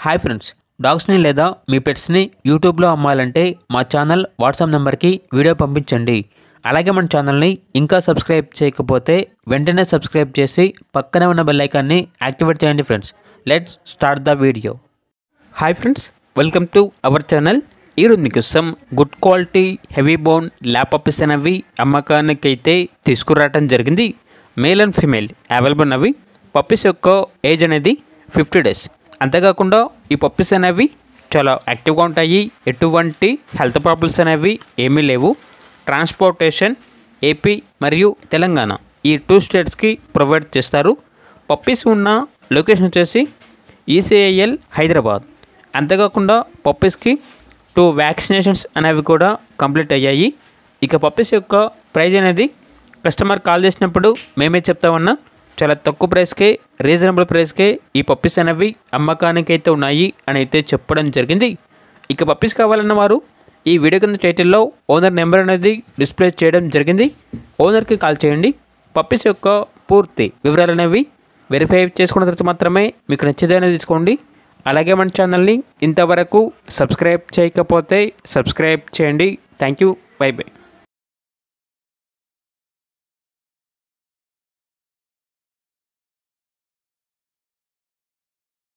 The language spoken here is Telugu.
హాయ్ ఫ్రెండ్స్, డాగ్స్ని లేదా మీ పెట్స్ని యూట్యూబ్లో అమ్మాలంటే మా ఛానల్ వాట్సాప్ నెంబర్కి వీడియో పంపించండి. అలాగే మన ఛానల్ని ఇంకా సబ్స్క్రైబ్ చేయకపోతే వెంటనే సబ్స్క్రైబ్ చేసి పక్కనే ఉన్న బెల్ ఐకాన్ని యాక్టివేట్ చేయండి. Friends, let's start the video. Hi friends, welcome to our channel. ఈరోజు మీకోసం good quality heavy bone lap puppies అనేవి అమ్మకానికి అయితే తీసుకురావడం జరిగింది. మేల్ అండ్ ఫీమేల్ అవైలబుల్ ఉన్నవి. పప్పీస్ యొక్క ఏజ్ అనేది 50 days. అంతేకాకుండా ఈ పప్పీస్ అనేవి చాలా యాక్టివ్గా ఉంటాయి. ఎటువంటి హెల్త్ ప్రాబ్లమ్స్ అనేవి ఏమీ లేవు. ట్రాన్స్పోర్టేషన్ ఏపీ మరియు తెలంగాణ ఈ 2 స్టేట్స్కి ప్రొవైడ్ చేస్తారు. పప్పీస్ ఉన్న లొకేషన్ వచ్చేసి ఈసీఐఎల్ హైదరాబాద్. అంతేకాకుండా పప్పీస్కి 2 వ్యాక్సినేషన్స్ అనేవి కూడా కంప్లీట్ అయ్యాయి. ఇక పప్పీస్ యొక్క ప్రైజ్ అనేది కస్టమర్ కాల్ చేసినప్పుడు మేమే చెప్తామన్నా చాలా తక్కువ ప్రైస్కే, రీజనబుల్ ప్రైస్కే ఈ పప్పీస్ అనేవి అమ్మకానికి అయితే ఉన్నాయి అని అయితే చెప్పడం జరిగింది. ఇక పప్పీస్ కావాలన్న వారు ఈ వీడియో కింద టైటిల్లో ఓనర్ నెంబర్ అనేది డిస్ప్లే చేయడం జరిగింది. ఓనర్కి కాల్ చేయండి. పప్పీస్ యొక్క పూర్తి వివరాలు అనేవి వెరిఫై చేసుకున్న తర్వాత మాత్రమే మీకు నచ్చేదైనా తీసుకోండి. అలాగే మన ఛానల్ని ఇంతవరకు సబ్స్క్రైబ్ చేయకపోతే సబ్స్క్రైబ్ చేయండి. Thank you. By by.